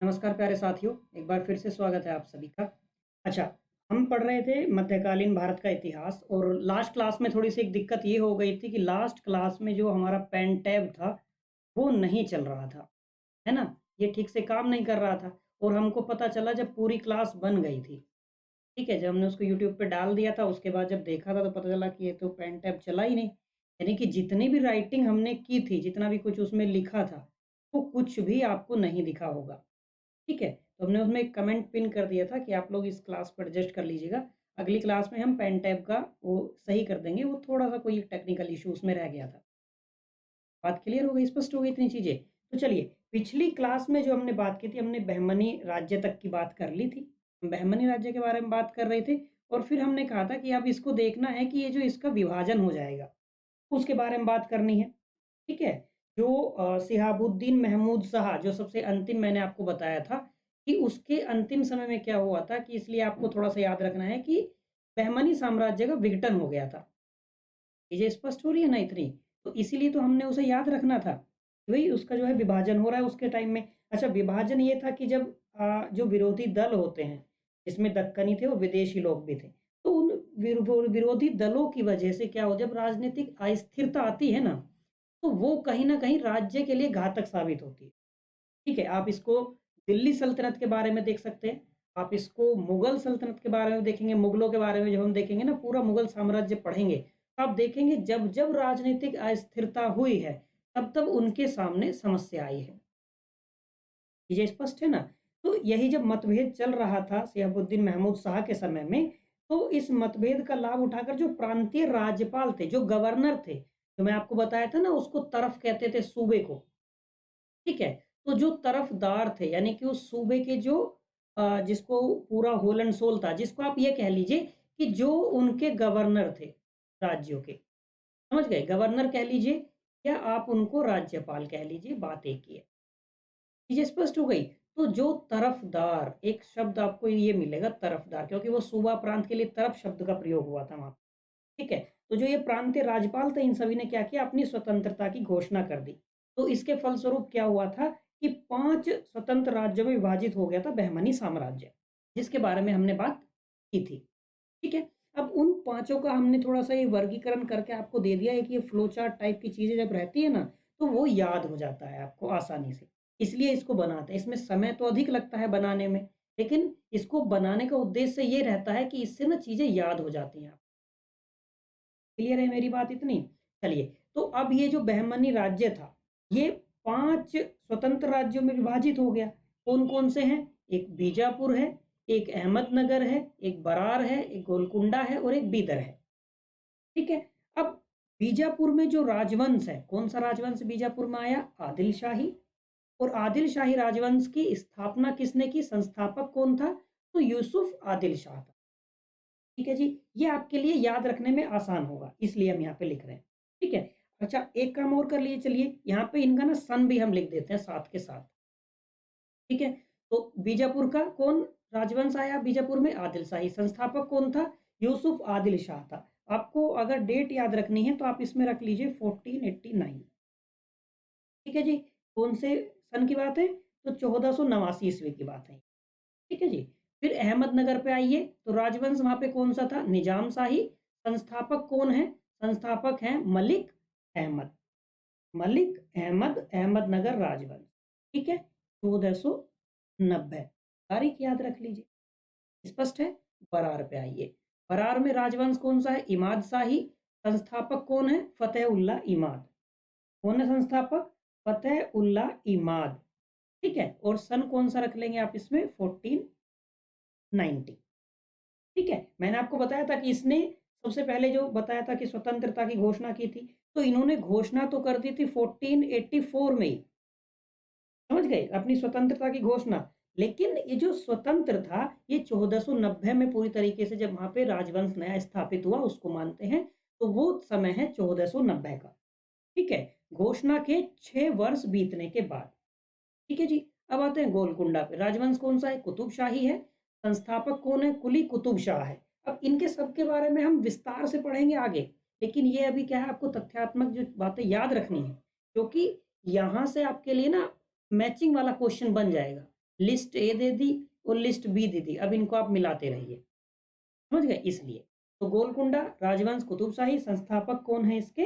नमस्कार प्यारे साथियों, एक बार फिर से स्वागत है आप सभी का। अच्छा, हम पढ़ रहे थे मध्यकालीन भारत का इतिहास और लास्ट क्लास में थोड़ी-सी एक दिक्कत ये हो गई थी कि लास्ट क्लास में जो हमारा पेन टैब था, वो नहीं चल रहा था, है ना? ये ठीक से काम नहीं कर रहा था और हमको पता चला जब पूरी क्लास बन गई थी, ठीक है? जब हमने उसको यूट्यूब पे डाल दिया था, उसके बाद जब देखा था तो पता चला कि ये तो पेन टैब चला ही नहीं। यानी कि जितनी भी राइटिंग हमने की थी, जितना भी कुछ उसमें लिखा था, वो कुछ भी आपको नहीं दिखा होगा। ठीक है? तो हमने उसमें एक कमेंट पिन कर दिया था कि आप लोग इस क्लास को एडजस्ट कर लीजिएगा। अगली क्लास में हम पेन टैब का वो सही कर देंगे, वो थोड़ा-सा कोई टेक्निकल इश्यू उसमें रह गया था। बात क्लियर हो गई, स्पष्ट हो गई इतनी चीज़ें? तो चलिए, पिछली क्लास में जो हमने बात की थी, हमने बहमनी राज्य तक की बात कर ली थी। बहमनी राज्य के बारे में बात कर रहे थे और फिर हमने कहा था कि अब इसको देखना है कि ये जो इसका विभाजन हो जाएगा, उसके बारे में बात करनी है। ठीक है? जो शिहाबुद्दीन महमूद शाह जो सबसे अंतिम मैंने आपको बताया था कि उसके अंतिम समय में क्या हुआ था कि इसलिए आपको थोड़ा-सा याद रखना है कि बहमनी साम्राज्य का विघटन हो गया था। चीज़ें स्पष्ट हो रही है ना इतनी? तो इसीलिए तो हमने उसे याद रखना था। कि भई उसका जो है विभाजन हो रहा है उसके टाइम में। अच्छा विभाजन ये था कि जब जो विरोधी दल होते हैं, जिसमें दक्कनी थे और विदेशी लोग भी थे। तो उन विरोधी दलों की वजह से क्या हो जब राजनीतिक अस्थिरता आती है ना, तो वो कहीं न कहीं राज्य के लिए घातक साबित होती है। ठीक है? आप इसको दिल्ली सल्तनत के बारे में देख सकते हैं। आप इसको मुगल सल्तनत के बारे में देखेंगे, मुगलों के बारे में जब हम देखेंगे ना पूरा मुगल साम्राज्य पढ़ेंगे, तो आप देखेंगे जब-जब राजनीतिक अस्थिरता हुई है, तब-तब उनके सामने समस्या आई है। चीज़ें स्पष्ट है ना? तो यही जब मतभेद चल रहा था शिहाबुद्दीन महमूद शाह के समय में, तो इस मतभेद का लाभ उठाकर जो प्रांतीय राज्यपाल थे, जो गवर्नर थे, जो मैं आपको बताया था ना उसको तरफ़ कहते थे सूबे को। ठीक है? तो जो तरफ़दार थे यानी कि उस सूबे के जो जिसको पूरा होल एंड सोल था, जिसको आप ये कह लीजिए कि जो उनके गवर्नर थे राज्यों के, समझ गए? गवर्नर कह लीजिए या आप उनको राज्यपाल कह लीजिए, बात एक ही है। चीज़ें स्पष्ट हो गई? तो जो तरफ़दार एक शब्द आपको ये मिलेगा तरफ़दार क्योंकि वो सूबा प्रांत के लिए तरफ़ शब्द का प्रयोग हुआ था वहाँ। ठीक है? तो जो ये प्रांतीय राज्यपाल थे इन सभी ने क्या किया अपनी स्वतंत्रता की घोषणा कर दी। तो इसके फलस्वरूप क्या हुआ था कि 5 स्वतंत्र राज्यों में विभाजित हो गया था बहमनी साम्राज्य, जिसके बारे में हमने बात की थी। ठीक है? अब उन पाँचों का हमने थोड़ा-सा ये वर्गीकरण करके आपको दे दिया है कि ये फ्लो चार्ट टाइप की चीज़ें जब रहती है ना, तो वो याद हो जाता है आपको आसानी से। इसलिए इसको बनाते हैं। इसमें समय तो अधिक लगता है बनाने में, लेकिन इसको बनाने का उद्देश्य ये रहता है कि इससे ना चीज़ें याद हो जाती हैं। क्लियर है मेरी बात इतनी? चलिए, तो अब ये जो बहमनी राज्य था, ये 5 स्वतंत्र राज्यों में विभाजित हो गया। कौन-कौन से हैं? एक बीजापुर है, एक अहमदनगर है, एक बरार है, एक गोलकुंडा है और एक बीदर है। ठीक है? अब बीजापुर में जो राजवंश है, कौन-सा राजवंश बीजापुर में आया? आदिल शाही और आदिल शाही राजवंश की स्थापना किसने की? संस्थापक कौन था? तो यूसुफ आदिल शाह था। ठीक है जी, ये आपके लिए याद रखने में आसान होगा, इसलिए हम यहाँ पे लिख रहे हैं। ठीक है? अच्छा एक काम और कर लिए चलिए, यहाँ पे इनका ना सन भी हम लिख देते हैं साथ के साथ। ठीक है? तो बीजापुर का कौन राजवंश आया बीजापुर में? आदिल शाही। संस्थापक कौन था? यूसुफ आदिल शाह था। आपको अगर डेट याद रखनी है तो आप इसमें रख लीजिए 1489। ठीक है जी? कौन से सन की बात है? तो 1489 ईस्वी की बात है। ठीक है जी? फिर अहमदनगर पे आइए, तो राजवंश वहाँ पे कौन-सा था? निज़ाम शाही। संस्थापक कौन है? संस्थापक हैं मलिक अहमद। मलिक अहमद, अहमदनगर राजवंश। ठीक है? 1490 तारीख याद रख लीजिए। स्पष्ट है? बरार पे आइए। बरार में राजवंश कौन-सा है? इमाद शाही। संस्थापक कौन है? फ़तेह-उल्लाह इमाद। कौन है संस्थापक? फ़तेह-उल्लाह इमाद। ठीक है? और सन कौन-सा रख लेंगे आप इसमें? 1490। ठीक है? मैंने आपको बताया था कि इसने सबसे पहले जो बताया था कि स्वतंत्रता की घोषणा की थी, तो इन्होंने घोषणा तो कर दी थी 1484 में ही, समझ गए? अपनी स्वतंत्रता की घोषणा। लेकिन ये जो स्वतंत्र था, ये 1490 में पूरी तरीके से जब वहाँ पे राजवंश नया स्थापित हुआ, उसको मानते हैं, तो वो समय है 1490 का। ठीक है? घोषणा के 6 वर्ष बीतने के बाद। ठीक है जी? अब आते हैं गोलकुंडा पे, राजवंश कौन-सा है? कुतुब शाही है। संस्थापक कौन है? कुली कुतुब शाह है। अब इनके सब के बारे में हम विस्तार से पढ़ेंगे आगे, लेकिन ये अभी क्या है आपको तथ्यात्मक जो बातें याद रखनी है, क्योंकि यहाँ से आपके लिए ना मैचिंग वाला क्वेश्चन बन जाएगा। लिस्ट ए दे दी और लिस्ट बी दे दी, अब इनको आप मिलाते रहिए, समझ गए? इसलिए तो गोलकुंडा राजवंश कुतुबशाही, संस्थापक कौन है इसके?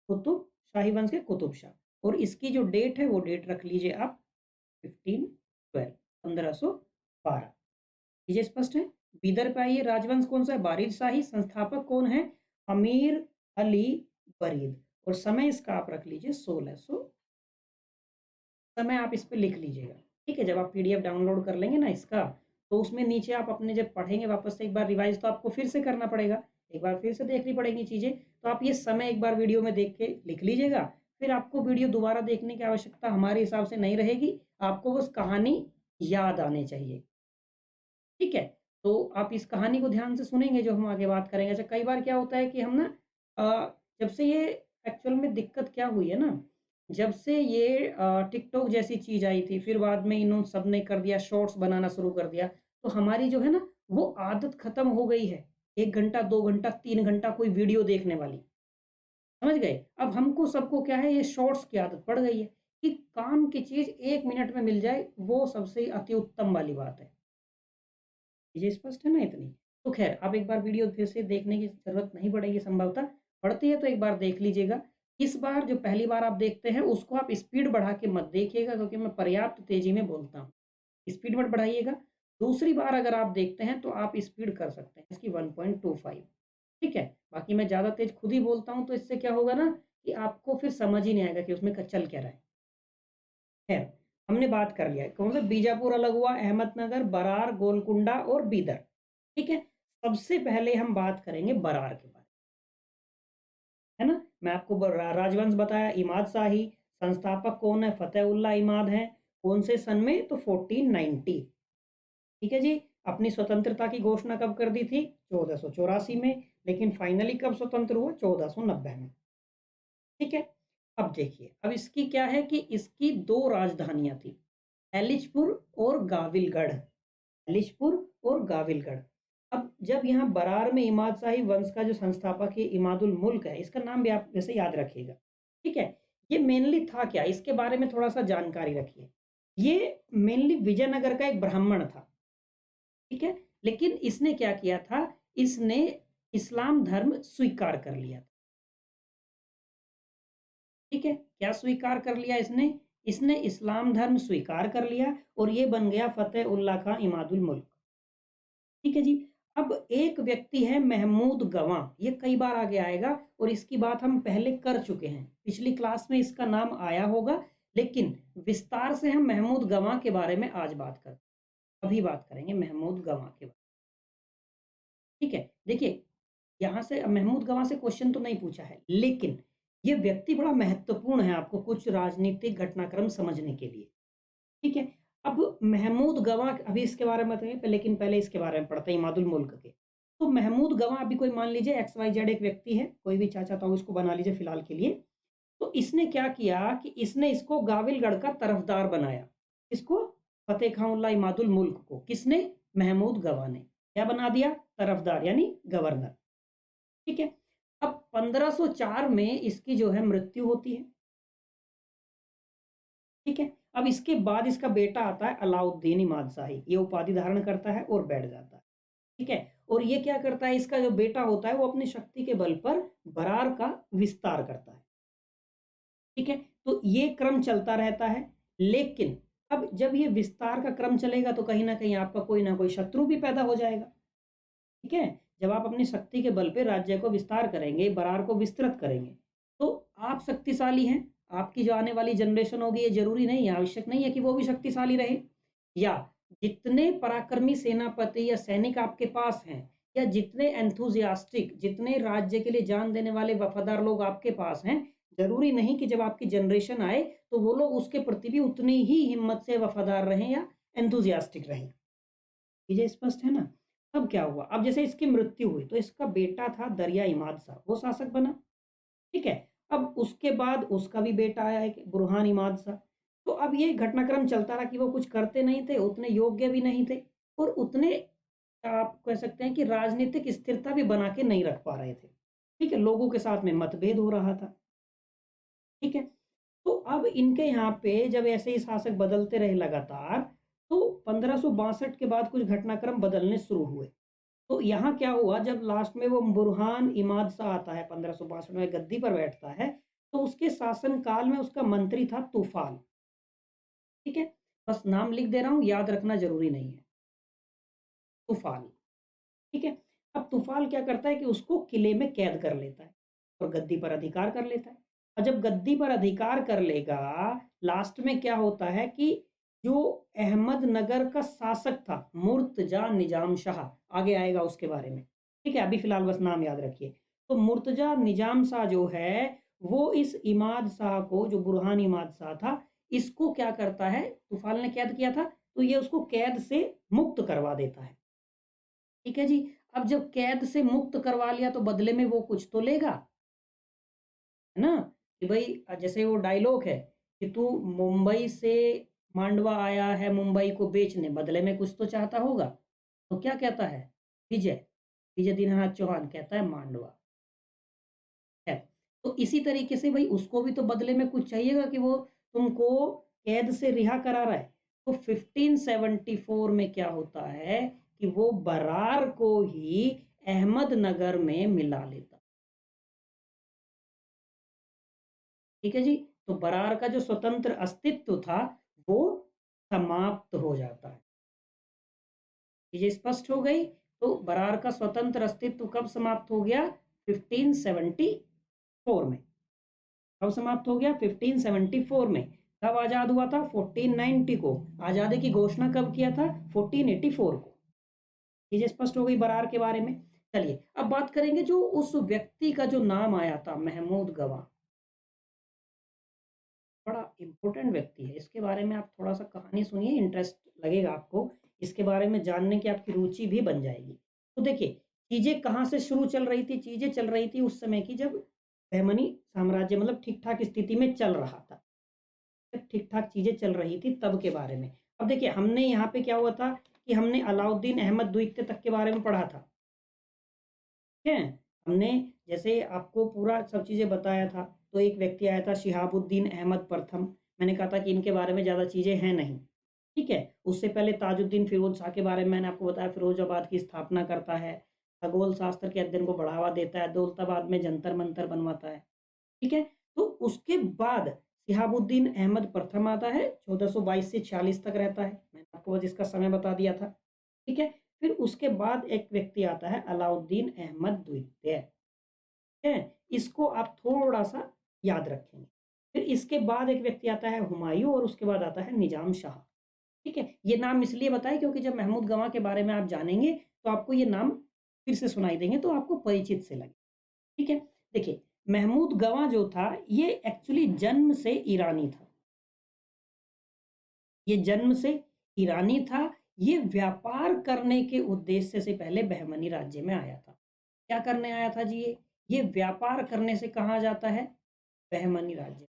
कुतुब शाही वंश के कुतुब शाह। और इसकी जो डेट है वो डेट रख लीजिए आप 1512, 1512। चीजें स्पष्ट है? बीदर पे आइए, राजवंश कौन सा है? बारिद शाही, संस्थापक कौन है? अमीर अली बरीद। और समय इसका आप रख लीजिए 1600, समय आप इस पे लिख लीजिएगा, ठीक है? जब आप पीडीएफ डाउनलोड कर लेंगे ना इसका, तो उसमें नीचे आप अपने जब पढ़ेंगे वापस से एक बार रिवाइज, तो आपको फिर से करना पड़ेगा, एक बार फिर से देखनी पड़ेंगी चीजें, तो आप ये समय एक बार वीडियो में देख के लिख लीजिएगा, फिर आपको वीडियो दोबारा देखने की आवश्यकता हमारे हिसाब से नहीं रहेगी, आपको बस कहानी याद आनी चाहिए, ठीक है? तो आप इस कहानी को ध्यान से सुनेंगे जो हम आगे बात करेंगे। अच्छा, कई बार क्या होता है कि हम ना जब से ये एक्चुअल में दिक्कत क्या हुई है ना, जब से ये टिकटॉक जैसी चीज़ आई थी, फिर बाद में इन्होंने सबने कर दिया, शॉर्ट्स बनाना शुरू कर दिया, तो हमारी जो है ना वो आदत खत्म हो गई है। 1 घंटा, 2 घंटा, 3 घंटा कोई वीडियो देखने वाली, समझ गए? अब हमको सबको क्या है, ये शॉर्ट्स की आदत पड़ गई है कि काम की चीज़ 1 मिनट में मिल जाए, वो सबसे अति उत्तम वाली बात है। चीज़ें स्पष्ट है ना इतनी? तो ख़ैर अब एक बार वीडियो फिर से देखने की ज़रूरत नहीं पड़ेगी संभवतः, पड़ती है तो एक बार देख लीजिएगा। इस बार जो पहली बार आप देखते हैं उसको आप स्पीड बढ़ा के मत देखिएगा, क्योंकि मैं पर्याप्त तेज़ी में बोलता हूँ। स्पीड मत बढ़ाइएगा। दूसरी बार अगर आप देखते हैं तो आप स्पीड कर सकते हैं इसकी 1.25, ठीक है? बाकी मैं ज़्यादा तेज़ खुद ही बोलता हूँ, तो इससे क्या होगा ना कि आपको फिर समझ ही नहीं आएगा कि उसमें क चल क्या रहा है। खैर, हमने बात कर लिया है कौन सा, बीजापुर अलग हुआ, अहमदनगर, बरार, गोलकुंडा और बीदर, ठीक है? सबसे पहले हम बात करेंगे बरार के बारे में, है ना? मैं आपको राजवंश बताया, इमाद शाही, संस्थापक कौन है? फतेहुल्ला इमाद हैं। कौन से सन में? तो 1490, ठीक है जी। अपनी स्वतंत्रता की घोषणा कब कर दी थी? 1484 में। लेकिन फाइनली कब स्वतंत्र हुआ? 1490 में, ठीक है? अब देखिए, अब इसकी क्या है कि इसकी 2 राजधानियाँ थी, एलिचपुर और गाविलगढ़, एलिचपुर और गाविलगढ़। अब जब यहाँ बरार में इमाद शाही वंश का जो संस्थापक है इमादुल मुल्क है, इसका नाम भी आप वैसे याद रखिएगा, ठीक है? ये मेनली था क्या? इसके बारे में थोड़ा-सा जानकारी रखिए। ये मेनली विजयनगर का एक ब्राह्मण था, ठीक है? लेकिन इसने क्या किया था, इसने इस्लाम धर्म स्वीकार कर लिया था, ठीक है? क्या स्वीकार कर लिया इसने? इसने इस्लाम धर्म स्वीकार कर लिया और ये बन गया फ़तेह-उल्लाह खां इमादुल मुल्क, ठीक है जी। अब एक व्यक्ति है महमूद गवां, ये कई बार आगे आएगा और इसकी बात हम पहले कर चुके हैं। पिछली क्लास में इसका नाम आया होगा, लेकिन विस्तार से हम महमूद गवां के बारे में आज बात अभी बात करेंगे महमूद गवां के बारे में, ठीक है? देखिए, यहाँ से महमूद गवां से क्वेश्चन तो नहीं पूछा है, लेकिन ये व्यक्ति बड़ा महत्वपूर्ण है आपको कुछ राजनीतिक घटनाक्रम समझने के लिए, ठीक है? अब महमूद गवां अभी इसके बारे में बताएंगे, लेकिन पहले इसके बारे में पढ़ते हैं इमादुल मुल्क के। तो महमूद गवां अभी कोई मान लीजिए एक्स वाई जेड एक व्यक्ति है, कोई भी चाचा ताऊ इसको बना लीजिए फिलहाल के लिए। तो इसने क्या किया कि इसने इसको गाविलगढ़ का तरफदार बनाया। किसको? फतेह खां उल्लाह इमादुल मुल्क को। किसने? महमूद गवां ने। क्या बना दिया? तरफदार यानी गवर्नर, ठीक है? अब 1504 में इसकी जो है मृत्यु होती है, ठीक है? अब इसके बाद इसका बेटा आता है अलाउद्दीन इमाद शाही, ये उपाधि धारण करता है और बैठ जाता है, ठीक है? और ये क्या करता है, इसका जो बेटा होता है वो अपनी शक्ति के बल पर बरार का विस्तार करता है, ठीक है? तो ये क्रम चलता रहता है, लेकिन अब जब ये विस्तार का क्रम चलेगा तो कहीं न कहीं आपका कोई ना कोई शत्रु भी पैदा हो जाएगा, ठीक है? जब आप अपनी शक्ति के बल पे राज्य को विस्तार करेंगे, बरार को विस्तृत करेंगे, तो आप शक्तिशाली हैं, आपकी जो आने वाली जनरेशन होगी, ये ज़रूरी नहीं है, आवश्यक नहीं है कि वो भी शक्तिशाली रहे, या जितने पराक्रमी सेनापति या सैनिक आपके पास हैं, या जितने एंथुसियास्टिक, जितने राज्य के लिए जान देने वाले वफ़ादार लोग आपके पास हैं, ज़रूरी नहीं कि जब आपकी जनरेशन आए, तो वो लोग उसके प्रति भी उतनी ही हिम्मत से वफ़ादार रहें या एंथुसियास्टिक रहें। चीज़ें स्पष्ट है ना? अब क्या हुआ? अब जैसे इसकी मृत्यु हुई, तो इसका बेटा था दरिया इमाद शाह, वो शासक बना, ठीक है? अब उसके बाद उसका भी बेटा आया एक बुरहान इमाद शाह। तो अब ये घटनाक्रम चलता रहा कि वो कुछ करते नहीं थे, उतने योग्य भी नहीं थे और उतने आप कह सकते हैं कि राजनीतिक स्थिरता भी बना के नहीं रख पा रहे थे, ठीक है? लोगों के साथ में मतभेद हो रहा था, ठीक है? तो अब इनके यहाँ पे जब ऐसे ही शासक बदलते रहे लगातार, तो 1562 के बाद कुछ घटनाक्रम बदलने शुरू हुए। तो यहाँ क्या हुआ, जब लास्ट में वो बुरहान इमाद शाह आता है 1562 में गद्दी पर बैठता है, तो उसके शासन काल में उसका मंत्री था तूफान। ठीक है, बस नाम लिख दे रहा हूँ, याद रखना जरूरी नहीं है। तूफान, ठीक है। अब तूफान क्या करता है कि उसको किले में कैद कर लेता है और गद्दी पर अधिकार कर लेता है। और जब गद्दी पर अधिकार कर लेगा, लास्ट में क्या होता है कि जो अहमदनगर का शासक था मुर्तजा निजाम शाह, आगे आएगा उसके बारे में, ठीक है, अभी फिलहाल बस नाम याद रखिए। तो मुर्तजा निजाम शाह जो है, वो इस इमाद शाह को, जो बुरहान इमाद शाह था, इसको क्या करता है, तूफान ने कैद किया था, तो ये उसको कैद से मुक्त करवा देता है। ठीक है जी। अब जब कैद से मुक्त करवा लिया, तो बदले में वो कुछ तो लेगा, है ना, कि भाई जैसे वो डायलॉग है कि तू मुंबई से मांडवा आया है मुंबई को बेचने, बदले में कुछ तो चाहता होगा। तो क्या कहता है विजय, विजय दीनानाथ चौहान कहता है मांडवा है। तो इसी तरीके से भाई उसको भी तो बदले में कुछ चाहिएगा कि वो तुमको कैद से रिहा करा रहा है। तो 1574 में क्या होता है कि वो बरार को ही अहमदनगर में मिला लेता। ठीक है जी। तो बरार का जो स्वतंत्र अस्तित्व था वो समाप्त हो जाता है। चीजें स्पष्ट हो गई। तो बरार का स्वतंत्र अस्तित्व कब समाप्त हो गया, 1574 में। कब समाप्त हो गया, 1574 में। कब आजाद हुआ था, 1490 को। आजादी की घोषणा कब किया था, 1484 को। चीजें स्पष्ट हो गई बरार के बारे में। चलिए अब बात करेंगे जो उस व्यक्ति का जो नाम आया था, महमूद गवाह। बड़ा इंपॉर्टेंट व्यक्ति है, इसके बारे में आप थोड़ा सा कहानी सुनिए, इंटरेस्ट लगेगा आपको, इसके बारे में जानने की आपकी रुचि भी बन जाएगी। तो देखिए चीजें कहाँ से शुरू चल रही थी, चीजें चल रही थी उस समय की जब बहमनी साम्राज्य मतलब ठीक ठाक स्थिति में चल रहा था, जब ठीक ठाक चीजें चल रही थी तब के बारे में। अब देखिए हमने यहाँ पे क्या हुआ था कि हमने अलाउद्दीन अहमद द्वितीय तक के बारे में पढ़ा था, ठीक है। हमने जैसे आपको पूरा सब चीजें बताया था। तो एक व्यक्ति आया था शिहाबुद्दीन अहमद प्रथम, मैंने कहा था कि इनके बारे में ज्यादा चीजें हैं नहीं, ठीक है। उससे पहले ताजुद्दीन फिरोज शाह के बारे में मैंने आपको बताया, फिरोजाबाद की स्थापना करता है, खगोल शास्त्र के अध्ययन को बढ़ावा देता है, दौलताबाद में जंतर मंतर बनवाता है, ठीक है। तो उसके बाद शिहाबुद्दीन अहमद प्रथम आता है, 1422 से 46 तक रहता है, मैंने आपको बस इसका समय बता दिया था, ठीक है। फिर उसके बाद एक व्यक्ति आता है अलाउद्दीन अहमद द्वितीय, है, इसको आप थोड़ा सा याद रखेंगे। फिर इसके बाद एक व्यक्ति आता है हुमायूं, और उसके बाद आता है निजाम शाह। ठीक है, ये नाम इसलिए बताए क्योंकि जब महमूद गवाह के बारे में आप जानेंगे तो आपको ये नाम फिर से सुनाई देंगे, तो आपको परिचित से लगे। ठीक है, देखिए महमूद गवाह जो था ये एक्चुअली जन्म से ईरानी था, ये जन्म से ईरानी था। ये व्यापार करने के उद्देश्य से पहले बहमनी राज्य में आया था। क्या करने आया था जी, ये व्यापार करने से कहा जाता है बहमनी राज्य,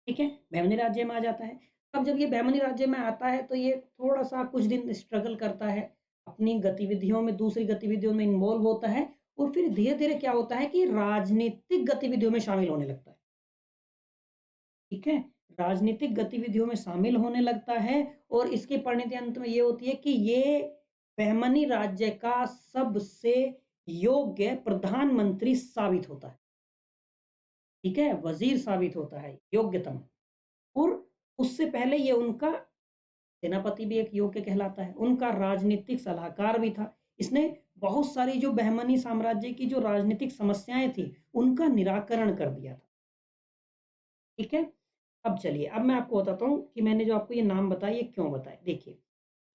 ठीक है, बहमनी राज्य में आ जाता है। अब जब ये बहमनी राज्य में आता है तो ये थोड़ा सा कुछ दिन स्ट्रगल करता है, अपनी गतिविधियों में, दूसरी गतिविधियों में इन्वॉल्व होता है, और फिर धीरे धीरे क्या होता है कि राजनीतिक गतिविधियों में शामिल होने लगता है, ठीक है, राजनीतिक गतिविधियों में शामिल होने लगता है। और इसकी परिणति अंत में ये होती है कि ये बहमनी राज्य का सबसे योग्य प्रधानमंत्री साबित होता है, ठीक है, वजीर साबित होता है, योग्यतम। और उससे पहले ये उनका सेनापति भी एक योग्य कहलाता है, उनका राजनीतिक सलाहकार भी था। इसने बहुत सारी जो बहमनी साम्राज्य की जो राजनीतिक समस्याएं थी उनका निराकरण कर दिया था, ठीक है। अब चलिए अब मैं आपको बताता हूँ कि मैंने जो आपको ये नाम बताया ये क्यों बताया। देखिए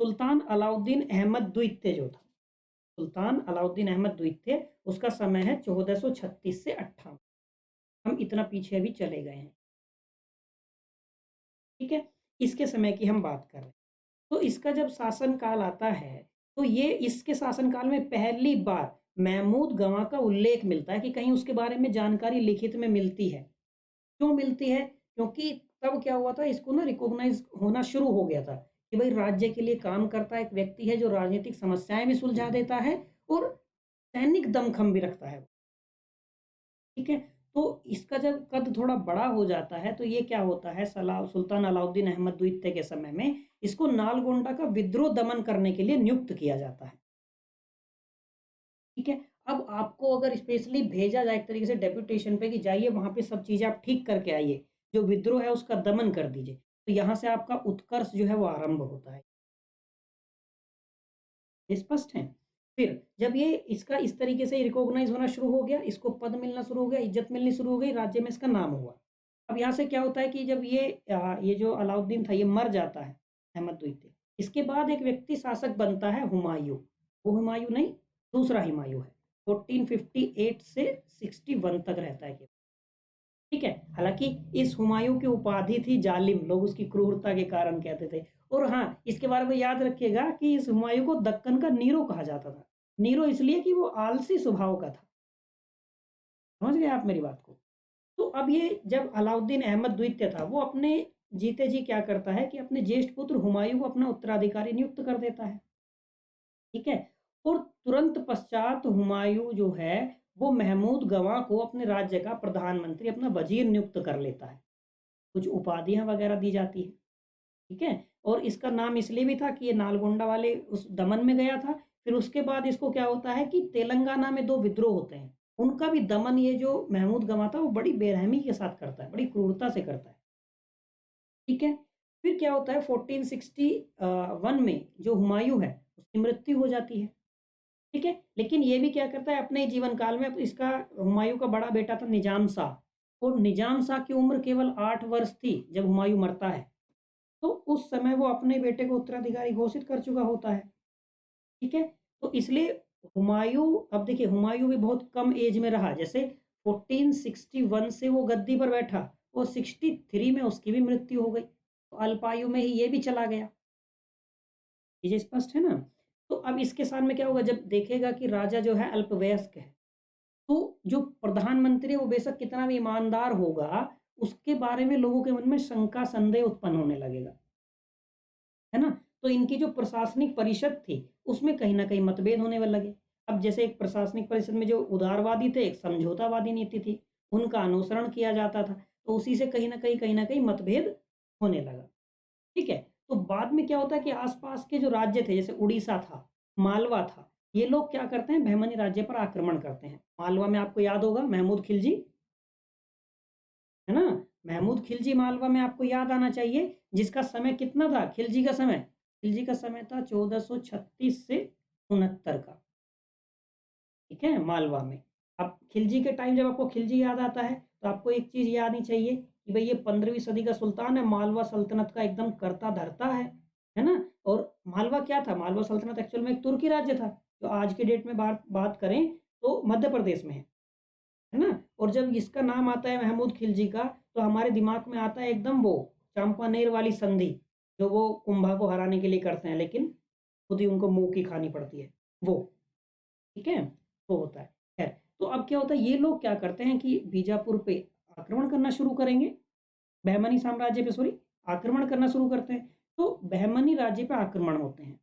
सुल्तान अलाउद्दीन अहमद द्वितीय जो था, सुल्तान अलाउद्दीन अहमद द्वितीय, उसका समय है 1436 से 58, हम इतना पीछे अभी चले गए हैं, ठीक है। इसके समय की हम बात कर रहे हैं। तो इसका जब शासन काल आता है तो ये इसके शासन काल में पहली बार महमूद गवाह का उल्लेख मिलता है कि कहीं उसके बारे में जानकारी लिखित में मिलती है। क्यों मिलती है, क्योंकि तब क्या हुआ था, इसको ना रिकॉग्नाइज होना शुरू हो गया था कि भाई राज्य के लिए काम करता एक व्यक्ति है जो राजनीतिक समस्याएं भी सुलझा देता है और सैनिक दमखम भी रखता है, ठीक है। तो इसका जब कद थोड़ा बड़ा हो जाता है तो ये क्या होता है, सुल्तान अलाउद्दीन अहमद द्वितीय के समय में इसको नालगोंडा का विद्रोह दमन करने के लिए नियुक्त किया जाता है। ठीक है? अब आपको अगर स्पेशली भेजा जाए एक तरीके से डेप्यूटेशन पे कि जाइए वहाँ पे सब चीज़ें आप ठीक करके आइए, जो विद्रोह है उसका दमन कर दीजिए, तो यहाँ से आपका उत्कर्ष जो है वो आरंभ होता है। ये स्पष्ट है? फिर जब ये इसका इस तरीके से रिकॉग्नाइज़ होना शुरू हो गया, इसको पद मिलना शुरू हो गया, इज़्ज़त मिलनी शुरू हो गई, राज्य में इसका नाम हुआ। अब यहाँ से क्या होता है कि जब ये जो अलाउद्दीन था ये मर जाता है, अहमद द्वितीय। इसके बाद एक व्यक्ति शासक बनता है हुमायूँ। वो हुमायूँ नहीं, दूसरा हुमायूँ है। 1458 से 61 तक रहता है ये। ठीक है? हालाँकि इस हुमायूँ की उपाधि थी जालिम, लोग उसकी क्रूरता के कारण कहते थे। और हाँ, इसके बारे में याद रखिएगा कि इस हुमायूँ को दक्कन का नीरो कहा जाता था। नीरो इसलिए कि वो आलसी स्वभाव का था। समझ गए आप मेरी बात को? तो अब ये जब अलाउद्दीन अहमद द्वितीय था, वो अपने जीते जी क्या करता है कि अपने ज्येष्ठ पुत्र हुमायूँ को अपना उत्तराधिकारी नियुक्त कर देता है। ठीक है? और तुरंत पश्चात हुमायूँ जो है, वो महमूद गवाह को अपने राज्य का प्रधानमंत्री, अपना वज़ीर नियुक्त कर लेता है। कुछ उपाधियाँ वग़ैरह दी जाती हैं, ठीक है? और इसका नाम इसलिए भी था कि ये नालगोंडा वाले उस दमन में गया था, फिर उसके बाद इसको क्या होता है कि तेलंगाना में 2 विद्रोह होते हैं, उनका भी दमन ये जो महमूद गवाह था, वो बड़ी बेरहमी के साथ करता है, बड़ी क्रूरता से करता है, ठीक है? फिर क्या होता है 1461 में जो हुमायूँ है, उसकी मृत्यु हो जाती है। ठीक है? लेकिन ये भी क्या करता है अपने जीवन काल में इसका हुमायूँ का बड़ा बेटा था निज़ाम शाह और निज़ाम शाह की उम्र केवल 8 वर्ष थी जब हुमायूँ मरता है। तो उस समय वो अपने बेटे को उत्तराधिकारी घोषित कर चुका होता है। ठीक है? तो इसलिए हुमायूँ अब देखिए हुमायूँ भी बहुत कम एज में रहा। जैसे 1461 से वो गद्दी पर बैठा और 63 में उसकी भी मृत्यु हो गई। तो अल्पायु में ही ये भी चला गया। चीज़ें स्पष्ट है ना? तो अब इसके साथ में क्या होगा जब देखेगा कि राजा जो है अल्पवयस्क है, तो जो प्रधानमंत्री है वो बेशक कितना भी ईमानदार होगा, उसके बारे में लोगों के मन में शंका संदेह उत्पन्न होने लगेगा, है ना? तो इनकी जो प्रशासनिक परिषद थी, उसमें कहीं न कहीं मतभेद होने व लगे। अब जैसे एक प्रशासनिक परिषद में जो उदारवादी थे, एक समझौतावादी नीति थी, उनका अनुसरण किया जाता था, तो उसी से कहीं न कहीं मतभेद होने लगा। ठीक है? तो बाद में क्या होता है कि आस-पास के जो राज्य थे, जैसे उड़ीसा था, मालवा था, ये लोग क्या करते हैं, बहमनी राज्य पर आक्रमण करते हैं। मालवा में आपको याद होगा महमूद खिलजी, है ना? महमूद खिलजी मालवा में आपको याद आना चाहिए, जिसका समय कितना था खिलजी का समय? खिलजी का समय था 1436 से 69 का, ठीक है? मालवा में। अब खिलजी के टाइम जब आपको खिलजी याद आता है, तो आपको एक चीज़ याद आनी चाहिए कि भई ये 15वीं सदी का सुल्तान है, मालवा सल्तनत का एकदम कर्ता-धर्ता है ना? और मालवा क्या था? मालवा सल्तनत एक्चुअल में एक तुर्की राज्य था, जो आज की डेट में बात बात करें तो मध्य प्रदेश में है ना? और जब इसका नाम आता है महमूद खिलजी का, तो हमारे दिमाग में आता है एकदम वो चंपानेर वाली संधि, जो वो कुंभा को हराने के लिए करते हैं, लेकिन खुद ही उनको मुँह की खानी पड़ती है, वो। ठीक है? वो होता है। ख़ैर, तो अब क्या होता है ये लोग क्या करते हैं कि बीजापुर पे आक्रमण करना शुरू करेंगे, बहमनी साम्राज्य पे सॉरी आक्रमण करना शुरू करते हैं। तो बहमनी राज्य पे आक्रमण होते हैं,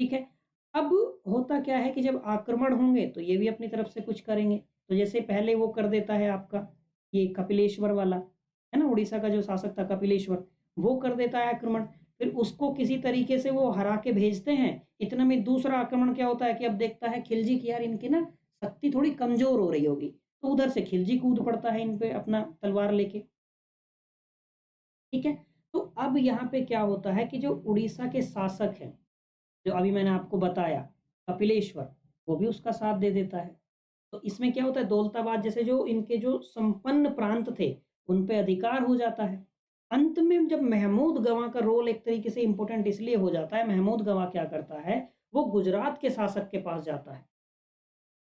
ठीक है? अब होता क्या है कि जब आक्रमण होंगे तो ये भी अपनी तरफ से कुछ करेंगे। तो जैसे पहले वो कर देता है आपका ये कपिलेश्वर वाला, है ना? उड़ीसा का जो शासक था कपिलेश्वर, वो कर देता है आक्रमण। फिर उसको किसी तरीके से वो हरा के भेजते हैं। इतने में दूसरा आक्रमण क्या होता है कि अब देखता है खिलजी की यार इनकी ना शक्ति थोड़ी कमज़ोर हो रही होगी। तो उधर से खिलजी कूद पड़ता है इन पे अपना तलवार लेके। ठीक है? तो अब यहाँ पे क्या होता है कि जो उड़ीसा के शासक हैं, जो अभी मैंने आपको बताया कपिलेश्वर, वो भी उसका साथ दे देता है। तो इसमें क्या होता है दौलताबाद जैसे जो इनके जो संपन्न प्रांत थे, उन पे अधिकार हो जाता है। अंत में जब महमूद गवाह का रोल एक तरीके से इम्पोर्टेंट इसलिए हो जाता है, महमूद गवाह क्या करता है, वो गुजरात के शासक के पास जाता है।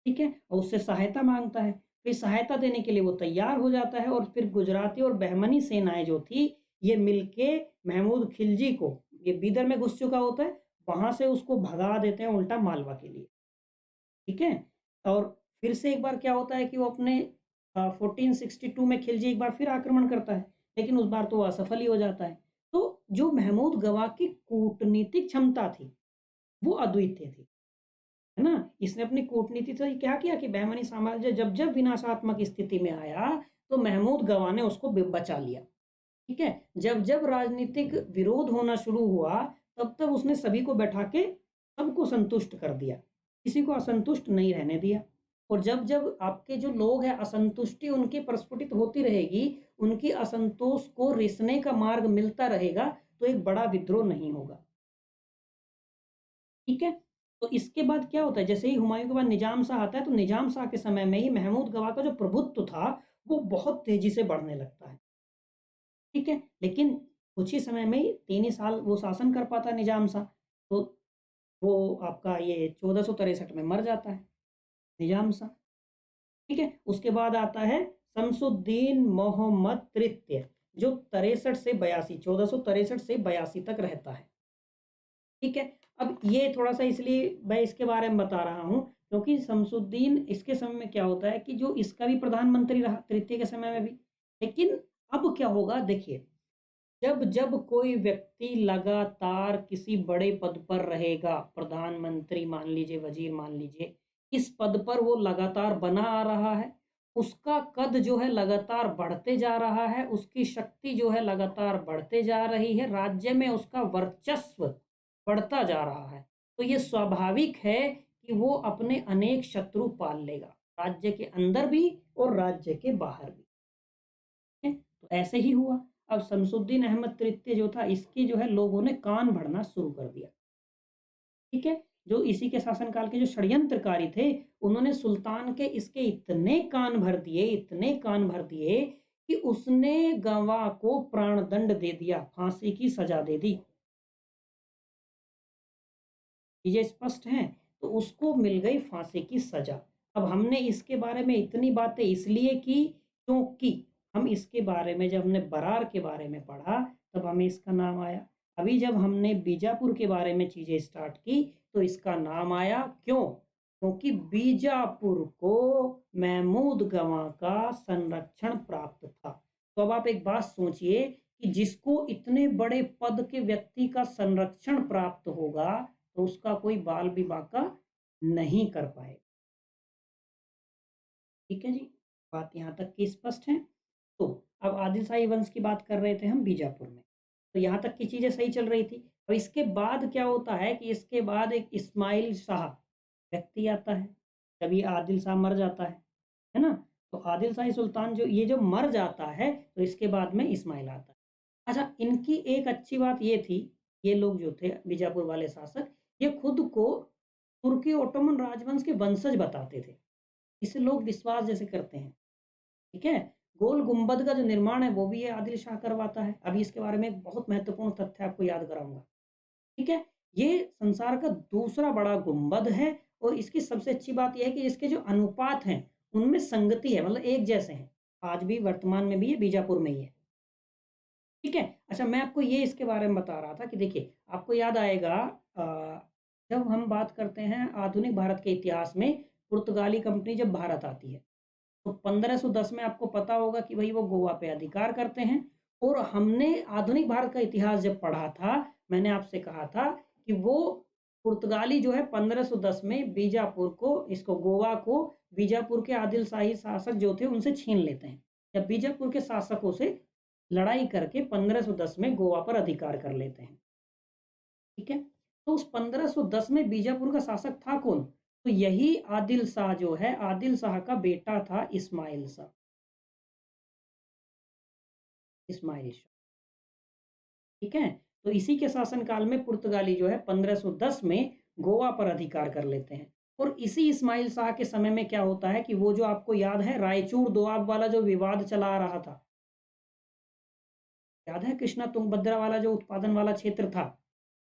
ठीक है? और उससे सहायता माँगता है। फिर सहायता देने के लिए वो तैयार हो जाता है और फिर गुजराती और बहमनी सेनाएँ जो थी, ये मिलके महमूद खिलजी को ये बीदर में घुस चुका होता है, वहाँ से उसको भगा देते हैं उल्टा मालवा के लिए। ठीक है? और फिर से एक बार क्या होता है कि वो अपने 1462 में खिलजी एक बार फिर आक्रमण करता है, लेकिन उस बार तो वो असफल ही हो जाता है। तो जो महमूद गवाह की कूटनीतिक क्षमता थी, वो अद्वितीय थी। है ना? इसने अपनी कूटनीति से क्या किया कि बहमनी साम्राज्य जब जब विनाशात्मक स्थिति में आया तो महमूद गवा ने उसको बचा लिया। ठीक है, जब जब राजनीतिक विरोध होना शुरू हुआ तब तब उसने सभी को बैठा के सबको संतुष्ट कर दिया, किसी को असंतुष्ट नहीं रहने दिया। और जब जब आपके जो लोग हैं असंतुष्टि उनकी प्रस्फुटित होती रहेगी, उनकी असंतोष को रिसने का मार्ग मिलता रहेगा, तो एक बड़ा विद्रोह नहीं होगा। ठीक है, तो इसके बाद क्या होता है, जैसे ही हुमायूं के बाद निजाम शाह आता है तो निजाम शाह के समय में ही महमूद गवा का जो प्रभुत्व था वो बहुत तेजी से बढ़ने लगता है। ठीक है, लेकिन कुछ ही समय में ही 3 ही साल वो शासन कर पाता है निजाम शाह, तो वो आपका ये 1463 में मर जाता है निजाम शाह। ठीक है, उसके बाद आता है शमसुद्दीन मोहम्मद तृतीय, जो 63 से 82 1463 से 82 तक रहता है। ठीक है, अब ये थोड़ा सा इसलिए मैं इसके बारे में बता रहा हूँ क्योंकि शमसुद्दीन इसके समय में क्या होता है कि जो इसका भी प्रधानमंत्री रहा तृतीय के समय में भी। लेकिन अब क्या होगा देखिए, जब जब कोई व्यक्ति लगातार किसी बड़े पद पर रहेगा, प्रधानमंत्री मान लीजिए, वजीर मान लीजिए, इस पद पर वो लगातार बना आ रहा है, उसका कद जो है लगातार बढ़ते जा रहा है, उसकी शक्ति जो है लगातार बढ़ते जा रही है, राज्य में उसका वर्चस्व बढ़ता जा रहा है। तो ये स्वाभाविक है कि वो अपने अनेक शत्रु पाल लेगा, राज्य के अंदर भी और राज्य के बाहर भी। है? तो ऐसे ही हुआ। अब शमसुद्दीन अहमद तृतीय जो था, इसके जो है लोगों ने कान भरना शुरू कर दिया। ठीक है, जो इसी के शासनकाल के जो षड्यंत्रकारी थे, उन्होंने सुल्तान के इसके इतने कान भर दिए, इतने कान भर दिए कि उसने गवाह को प्राणदंड दे दिया, फांसी की सजा दे दी। चीजें स्पष्ट हैं, तो उसको मिल गई फांसी की सजा। अब हमने इसके बारे में इतनी बातें इसलिए की क्योंकि हम इसके बारे में जब हमने बरार के बारे में पढ़ा तब हमें इसका नाम आया। अभी जब हमने बीजापुर के बारे में चीजें स्टार्ट की तो इसका नाम आया। क्यों? क्योंकि बीजापुर को महमूद गवां का संरक्षण प्राप्त था। तो अब आप एक बात सोचिए कि जिसको इतने बड़े पद के व्यक्ति का संरक्षण प्राप्त होगा तो उसका कोई बाल विवाह का नहीं कर पाए। ठीक है जी, बात यहाँ तक की स्पष्ट है। तो अब आदिल शाही वंश की बात कर रहे थे हम बीजापुर में, तो यहाँ तक की चीजें सही चल रही थी। अब इसके बाद क्या होता है कि इसके बाद एक इस्माइल शाह व्यक्ति आता है, जब ये आदिल शाह मर जाता है ना? तो आदिल शाही सुल्तान जो ये जो मर जाता है तो इसके बाद में इस्माइल आता है। अच्छा, इनकी एक अच्छी बात ये थी, ये लोग जो थे बीजापुर वाले शासक, ये खुद को तुर्की ओटोमन राजवंश के वंशज बताते थे। इसे लोग विश्वास जैसे करते हैं। ठीक है, गोल गुंबद का जो निर्माण है वो भी ये आदिल शाह करवाता है। अभी इसके बारे में एक बहुत महत्वपूर्ण तथ्य आपको याद कराऊंगा। ठीक है, ये संसार का दूसरा बड़ा गुंबद है और इसकी सबसे अच्छी बात यह है कि इसके जो अनुपात हैं उनमें संगति है, मतलब एक जैसे हैं। आज भी वर्तमान में भी ये बीजापुर में ही है। ठीक है, अच्छा, मैं आपको ये इसके बारे में बता रहा था कि देखिए, आपको याद आएगा जब हम बात करते हैं आधुनिक भारत के इतिहास में, पुर्तगाली कंपनी जब भारत आती है तो 1510 में आपको पता होगा कि भाई वो गोवा पे अधिकार करते हैं। और हमने आधुनिक भारत का इतिहास जब पढ़ा था, मैंने आपसे कहा था कि वो पुर्तगाली जो है 1510 में बीजापुर को, इसको गोवा को बीजापुर के आदिल शाही शासक जो थे उनसे छीन लेते हैं। जब बीजापुर के शासकों से लड़ाई करके 1510 में गोवा पर अधिकार कर लेते हैं। ठीक है, तो उस 1510 में बीजापुर का शासक था कौन? तो यही आदिल शाह जो है, आदिल शाह का बेटा था इस्माइल शाह। इस्माइल शाह। ठीक है, तो इसी के शासनकाल में पुर्तगाली जो है 1510 में गोवा पर अधिकार कर लेते हैं। और इसी इस्माइल शाह के समय में क्या होता है कि वो जो आपको याद है रायचूर दोआब वाला जो विवाद चला आ रहा था, याद है कृष्णा तुंगभद्रा वाला जो उत्पादन वाला क्षेत्र था,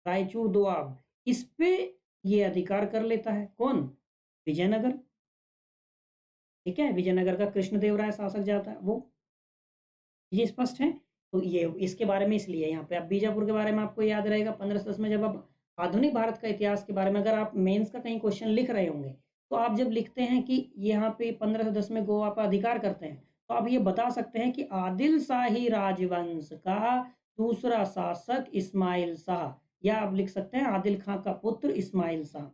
रायचूर दोआब, इस पे ये अधिकार कर लेता है कौन? विजयनगर। ठीक है, विजयनगर का कृष्णदेवराय शासक जाता है वो। ये स्पष्ट है। तो ये इसके बारे में इसलिए यहाँ पे अब बीजापुर के बारे में आपको याद रहेगा 1510 में, जब आप आधुनिक भारत का इतिहास के बारे में अगर आप मेंस का कहीं क्वेश्चन लिख रहे होंगे तो आप जब लिखते हैं कि यहाँ पे 1510 में गोवा पर अधिकार करते हैं तो आप ये बता सकते हैं कि आदिल शाही राजवंश का दूसरा शासक इस्माइल शाह, या आप लिख सकते हैं आदिल खां का पुत्र इस्माइल शाह।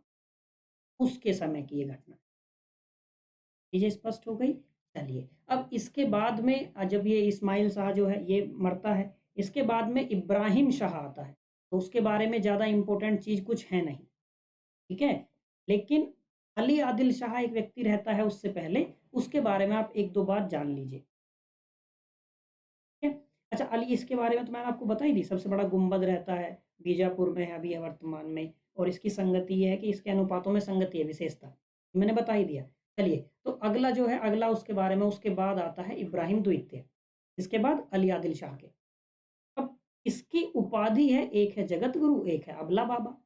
उसके समय की ये घटना। चीज़ें स्पष्ट हो गई? चलिए, अब इसके बाद में जब ये इस्माइल शाह जो है ये मरता है, इसके बाद में इब्राहिम शाह आता है, तो उसके बारे में ज़्यादा इम्पोर्टेंट चीज़ कुछ है नहीं, ठीक है? लेकिन अली आदिल शाह एक व्यक्ति रहता है उससे पहले, उसके बारे में आप 1-2 बात जान लीजिए, ठीक है? अच्छा, अली इसके बारे में तो मैंने आपको बता ही दी, सबसे बड़ा गुंबद रहता है, बीजापुर में है अभी है वर्तमान में, और इसकी संगति ये है कि इसके अनुपातों में संगति है विशेषता, मैंने बता ही दिया। चलिए, तो अगला जो है, अगला उसके बारे में उसके बाद आता है इब्राहिम द्वितीय, इसके बाद अली आदिल शाह के। अब इसकी उपाधि है, एक है जगत गुरु, एक है अबला बाबा।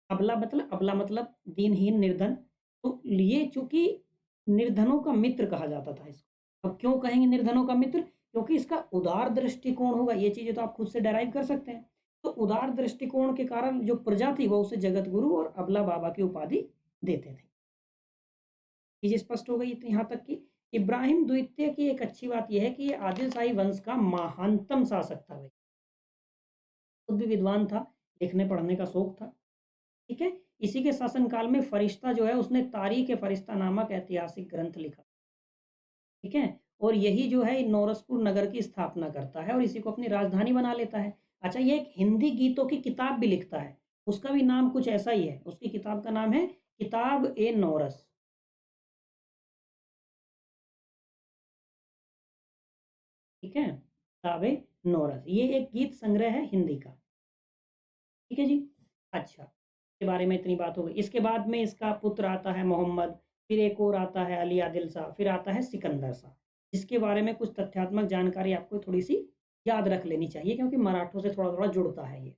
अबला मतलब दीनहीन, निर्धन। तो ये चूँकि निर्धनों का मित्र कहा जाता था इसको। अब क्यों कहेंगे निर्धनों का मित्र? क्योंकि इसका उदार दृष्टिकोण होगा, ये चीज़ें तो आप खुद से डेराइव कर सकते हैं। तो उदार दृष्टिकोण के कारण जो प्रजा थी वो उसे जगत गुरु और अबला बाबा की उपाधि देते थे। चीज़ स्पष्ट हो गई इतनी यहाँ तक की। इब्राहिम द्वितीय की एक अच्छी बात ये है कि ये आदिल शाही वंश का महानतम शासक था भाई। खुद भी विद्वान था, लिखने पढ़ने का शौक था, ठीक है? इसी के शासनकाल में फरिश्ता जो है उसने तारीख ए फरिश्ता नामक ऐतिहासिक ग्रंथ लिखा, ठीक है? और यही जो है नौरसपुर नगर की स्थापना करता है और इसी को अपनी राजधानी बना लेता है। अच्छा, ये एक हिंदी गीतों की किताब भी लिखता है, उसका भी नाम कुछ ऐसा ही है, उसकी किताब का नाम है किताब ए नौरस, ठीक है? किताब ए नौरस, ये एक गीत संग्रह है हिंदी का। ठीक है जी? अच्छा, इसके बारे में इतनी बात हो गई। इसके बाद में इसका पुत्र आता है मोहम्मद, फिर एक और आता है अली आदिल शाह, फिर आता है सिकंदर शाह, जिसके बारे में कुछ तथ्यात्मक जानकारी आपको थोड़ी-सी याद रख लेनी चाहिए क्योंकि मराठों से थोड़ा-थोड़ा जुड़ता है ये,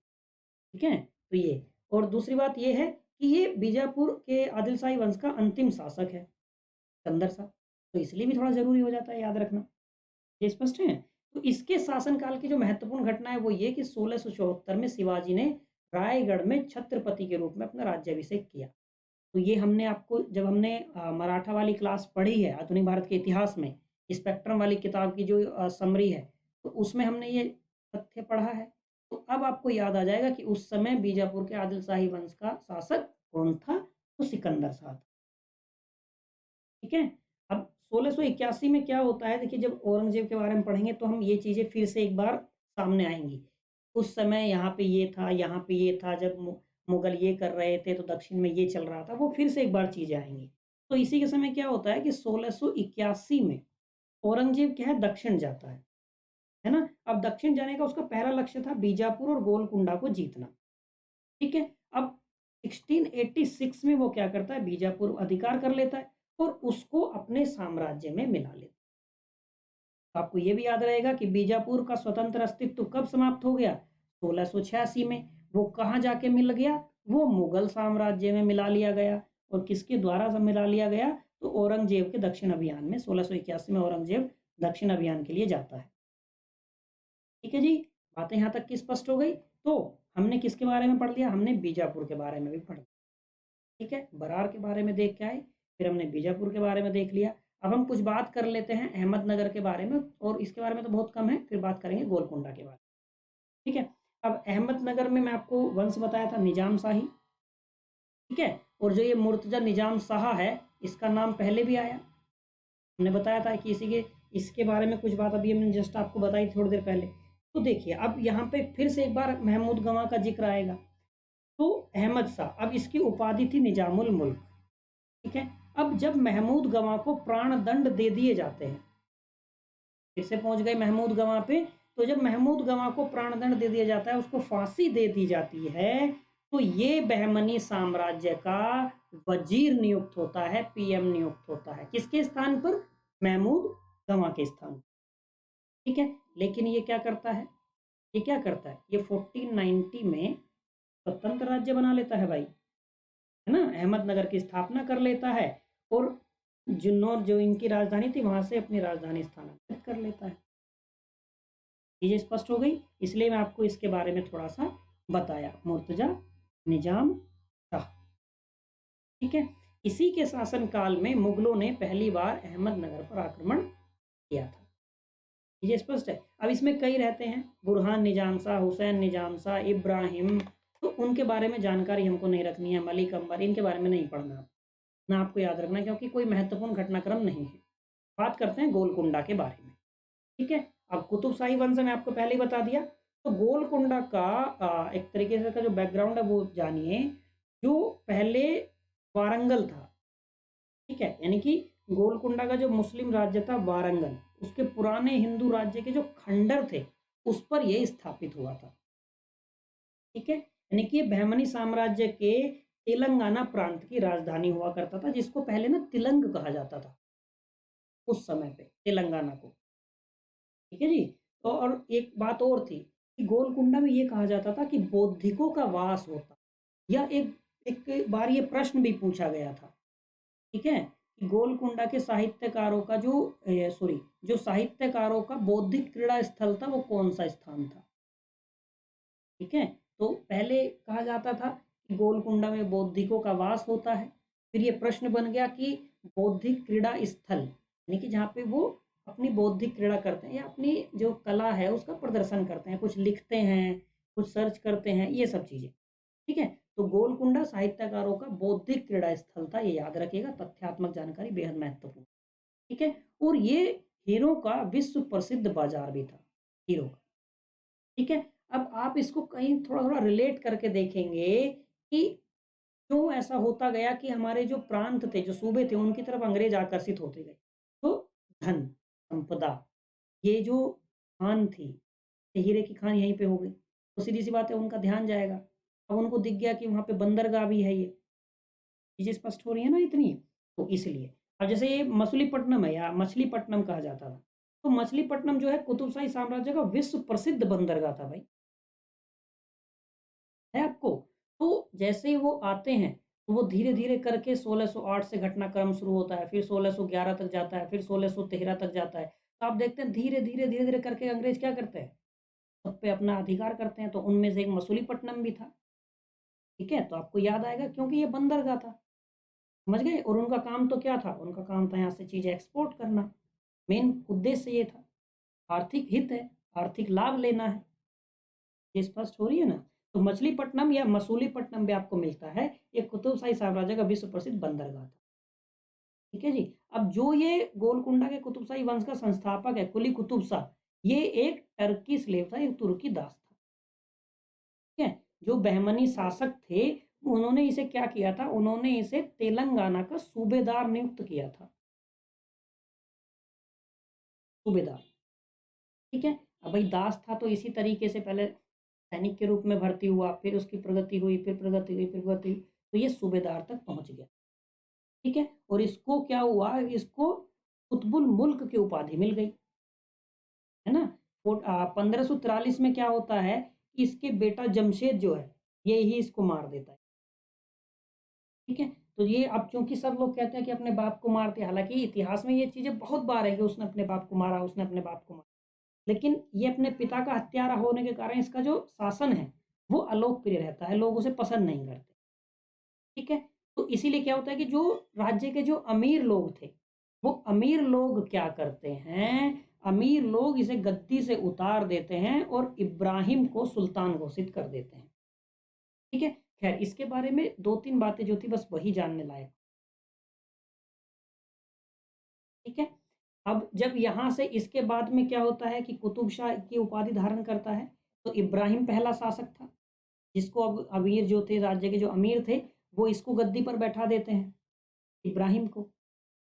ठीक है? तो ये, और दूसरी बात ये है कि ये बीजापुर के आदिल शाही वंश का अंतिम शासक है, सिकंदर शाह, तो इसलिए भी थोड़ा ज़रूरी हो जाता है याद रखना। ये स्पष्ट है? तो इसके शासनकाल की जो महत्वपूर्ण घटना है वो ये कि 1674 में शिवाजी ने रायगढ़ में छत्रपति के रूप में अपना राज्याभिषेक किया। तो ये हमने आपको जब हमने मराठा वाली क्लास पढ़ी है आधुनिक भारत के इतिहास में, स्पेक्ट्रम वाली किताब की जो समरी है, तो उसमें हमने ये तथ्य पढ़ा है। तो अब आपको याद आ जाएगा कि उस समय बीजापुर के आदिल शाही वंश का शासक कौन था? तो सिकंदर शाह था। ठीक है? अब 1681 में क्या होता है, देखिए जब औरंगज़ेब के बारे में पढ़ेंगे तो हम ये चीज़ें फिर से एक बार सामने आएँगी। उस समय यहाँ पे ये था, यहाँ पे ये था, जब मुगल ये कर रहे थे तो दक्षिण में ये चल रहा था, वो फिर से एक बार चीज़ें आएँगी। तो इसी के समय क्या होता है कि 1681 में औरंगज़ेब क्या है, दक्षिण जाता है ना? अब दक्षिण जाने का उसका पहला लक्ष्य था बीजापुर और गोलकुंडा को जीतना, ठीक है? अब 1686 में वो क्या करता है, बीजापुर अधिकार कर लेता है और उसको अपने साम्राज्य में मिला लेता है। तो आपको ये भी याद रहेगा कि बीजापुर का स्वतंत्र अस्तित्व कब समाप्त हो गया? 1686 में। वो कहाँ जाके मिल गया? वो मुगल साम्राज्य में मिला लिया गया। और किसके द्वारा सब मिला लिया गया? तो औरंगज़ेब के दक्षिण अभियान में 1681 में औरंगज़ेब दक्षिण अभियान के लिए जाता है। ठीक है जी? बातें यहाँ तक की स्पष्ट हो गई? तो हमने किसके बारे में पढ़ लिया? हमने बीजापुर के बारे में भी पढ़ लिया। ठीक है? बरार के बारे में देख के आए, फिर हमने बीजापुर के बारे में देख लिया। अब हम कुछ बात कर लेते हैं अहमदनगर के बारे में, और इसके बारे में तो बहुत कम है, फिर बात करेंगे गोलकुंडा के बारे में। ठीक है? अब अहमदनगर में मैं आपको वंश बताया था निजाम शाही, ठीक है? और जो ये मुर्तज़ा निजाम शाह है, इसका नाम पहले भी आया। हमने बताया था कि इसी के इसके बारे में कुछ बात अभी हमने जस्ट आपको बताई थोड़ी देर पहले। तो देखिए, अब यहाँ पे फिर से एक बार महमूद गवां का ज़िक्र आएगा। तो अहमद शाह, अब इसकी उपाधि थी निजामुल मुल्क, ठीक है? अब जब महमूद गवां को प्राण दंड दे दिए जाते हैं, फिर से पहुंच गए महमूद गवां पे, तो जब महमूद गवां को प्राण दंड दे दिया जाता है, उसको फांसी दे दी जाती है, तो ये बहमनी साम्राज्य का वजीर नियुक्त होता है, पीएम नियुक्त होता है। किसके स्थान पर? महमूद गवां के स्थान पर, ठीक है? लेकिन ये क्या करता है, ये क्या करता है, ये 1490 में स्वतंत्र राज्य बना लेता है भाई, है ना? अहमदनगर की स्थापना कर लेता है और जुन्नौर जो इनकी राजधानी थी वहां से अपनी राजधानी स्थानांतरित कर लेता है। चीजें स्पष्ट हो गई, इसलिए मैं आपको इसके बारे में थोड़ा सा बताया, मुर्तजा निजाम शाह, ठीक है? इसी के शासनकाल में मुगलों ने पहली बार अहमदनगर पर आक्रमण किया था। चीजें स्पष्ट है? अब इसमें कई रहते हैं, बुरहान निजाम शाह, हुसैन निजाम शाह, इब्राहिम, तो उनके बारे में जानकारी हमको नहीं रखनी है, मलिक अंबर, इनके बारे में नहीं पढ़ना। ना आपको याद रखना है, क्योंकि कोई महत्वपूर्ण घटनाक्रम नहीं है। बात करते हैं गोलकुंडा के बारे में, ठीक है? अब कुतुबशाही वंश में आपको पहले ही बता दिया। तो गोलकुंडा का एक तरीके से का जो बैकग्राउंड है वो जानिए। जो पहले वारंगल था, ठीक है? यानी कि गोलकुंडा का जो मुस्लिम राज्य था वारंगल, उसके पुराने हिंदू राज्य के जो खंडर थे, उस पर ये स्थापित हुआ था, ठीक है? यानी कि बहमनी साम्राज्य के तेलंगाना प्रांत की राजधानी हुआ करता था, जिसको पहले ना तिलंग कहा जाता था उस समय पे, तेलंगाना को, ठीक है जी? तो और एक बात और थी कि गोलकुंडा में ये कहा जाता था कि बौद्धिकों का वास होता, या एक एक बार ये प्रश्न भी पूछा गया था, ठीक है? कि गोलकुंडा के साहित्यकारों का जो सॉरी, जो साहित्यकारों का बौद्धिक क्रीड़ा स्थल था, वो कौन सा स्थान था, ठीक है? तो पहले कहा जाता था कि गोलकुंडा में बौद्धिकों का वास होता है। फिर ये प्रश्न बन गया कि बौद्धिक क्रीड़ा स्थल, यानी कि जहाँ पे वो अपनी बौद्धिक क्रीड़ा करते हैं या अपनी जो कला है उसका प्रदर्शन करते हैं, कुछ लिखते हैं, कुछ सर्च करते हैं, ये सब चीज़ें, ठीक है? तो गोलकुंडा साहित्यकारों का बौद्धिक क्रीड़ा स्थल था, ये याद रखिएगा, तथ्यात्मक जानकारी बेहद महत्वपूर्ण, ठीक है? और ये हीरो का विश्व प्रसिद्ध बाजार भी था, हीरो का, ठीक है? अब आप इसको कहीं थोड़ा-थोड़ा रिलेट करके देखेंगे कि क्यों ऐसा होता गया कि हमारे जो प्रांत थे, जो सूबे थे, उनकी तरफ अंग्रेज आकर्षित होते गए। तो धन, संपदा, ये जो खान थी, ये हीरे की खान यहीं पे हो गई, तो सीधी-सी बात है उनका ध्यान जाएगा। अब उनको दिख गया कि वहाँ पे बंदरगाह भी है ये। चीज़ें स्पष्ट हो रही है ना इतनी? तो इसलिए। अब जैसे ये मछलीपट्टनम है या मछलीपट्टनम कहा जाता था। तो मछलीपट्टनम जो है कुतुबशाही साम्राज्य का विश्व प्रसिद्ध बंदरगाह था भाई। है आपको? तो जैसे ही वो आते हैं, तो वो धीरे-धीरे करके 1608 से घटनाक्रम शुरू होता है, फिर 1611 तक जाता है, फिर 1613 तक जाता है। तो आप देखते हैं धीरे-धीरे, धीरे-धीरे करके अंग्रेज़ क्या करते हैं? सब पे अपना अधिकार करते हैं, तो उनमें से एक मसूलीपट्टनम भी था, ठीक है? तो आपको याद आएगा क्योंकि ये बंदरगाह था, समझ गए? और उनका काम तो क्या था? उनका काम था यहाँ से चीज़ें एक्सपोर्ट करना, मेन उद्देश्य ये था। आर्थिक हित है, आर्थिक लाभ लेना है। ये स्पष्ट हो रही है ना? तो मछलीपट्टनम या मसूलीपट्टनम भी आपको मिलता है, ये कुतुब शाही साम्राज्य का विश्व प्रसिद्ध बंदरगाह था। ठीक है जी? अब जो ये गोलकुंडा के कुतुब शाही वंश का संस्थापक है, कुली कुतुब शाह, ये एक टर्की स्लेव था, एक तुर्की दास था। ठीक है? जो बहमनी शासक थे, उन्होंने इसे क्या किया था? उन्होंने इसे तेलंगाना का सूबेदार नियुक्त किया था। सूबेदार, ठीक है? अब भाई दास था तो इसी तरीके से पहले सैनिक के रूप में भर्ती हुआ, फिर उसकी प्रगति हुई, फिर प्रगति हुई, फिर प्रगति हुई, तो ये सूबेदार तक पहुँच गया, ठीक है? और इसको क्या हुआ, इसको कुतुबुल मुल्क की उपाधि मिल गई, है ना? 1543 में क्या होता है कि इसके बेटा जमशेद जो है, ये ही इसको मार देता है, ठीक है? तो ये अब चूँकि सब लोग कहते हैं कि अपने बाप को मारते, हालाँकि इतिहास में ये चीज़ें बहुत बार है कि उसने अपने बाप को मारा, उसने अपने बाप को मारा। लेकिन ये अपने पिता का हत्यारा होने के कारण इसका जो शासन है, वो अलोकप्रिय रहता है, लोग उसे पसंद नहीं करते, ठीक है? तो इसीलिए क्या होता है कि जो राज्य के जो अमीर लोग थे, वो अमीर लोग क्या करते हैं, अमीर लोग इसे गद्दी से उतार देते हैं और इब्राहिम को सुल्तान घोषित कर देते हैं, ठीक है? खैर इसके बारे में 2-3 बातें जो थी बस वही जानने लायक, ठीक है? अब जब यहाँ से इसके बाद में क्या होता है कि कुतुब शाह की उपाधि धारण करता है, तो इब्राहिम पहला शासक था, जिसको अब अमीर जो थे, राज्य के जो अमीर थे, वो इसको गद्दी पर बैठा देते हैं, इब्राहिम को,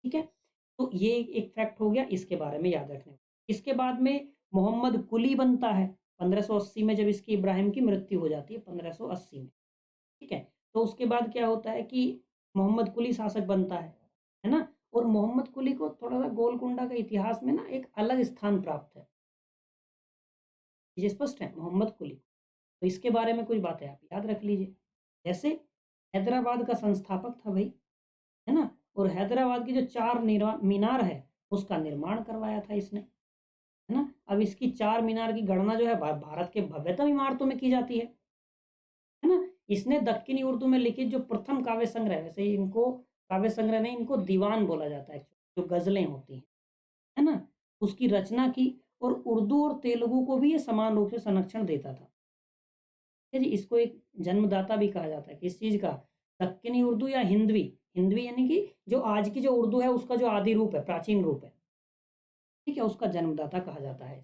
ठीक है? तो ये एक फैक्ट हो गया, इसके बारे में याद रखने। इसके बाद में मोहम्मद कुली बनता है, 1580 में जब इसकी इब्राहिम की मृत्यु हो जाती है, 1580 में, ठीक है? तो उसके बाद क्या होता है कि मोहम्मद कुली शासक बनता है ना? और मोहम्मद कुली को थोड़ा-सा गोलकुंडा के इतिहास में ना एक अलग स्थान प्राप्त है। ये स्पष्ट है? मोहम्मद कुली। तो इसके बारे में कुछ बातें आप याद रख लीजिए। जैसे हैदराबाद का संस्थापक था भई, है ना? और हैदराबाद की जो 4 मीनार है, उसका निर्माण करवाया था इसने, है ना? अब इसकी 4 मीनार की गणना जो है भारत के भव्यतम इमारतों में की जाती है ना? इसने दक्कनी उर्दू में लिखित जो प्रथम काव्य संग्रह, वैसे इनको काव्य संग्रह नहीं, इनको दीवान बोला जाता है, जो गज़लें होती हैं, है ना? उसकी रचना की और उर्दू और तेलुगु को भी ये समान रूप से संरक्षण देता था। ठीक है जी? इसको एक जन्मदाता भी कहा जाता है, किस चीज़ का? दक्कनी उर्दू या हिंदवी। हिंदवी यानी कि जो आज की जो उर्दू है उसका जो आदि रूप है, प्राचीन रूप है, ठीक है? उसका जन्मदाता कहा जाता है।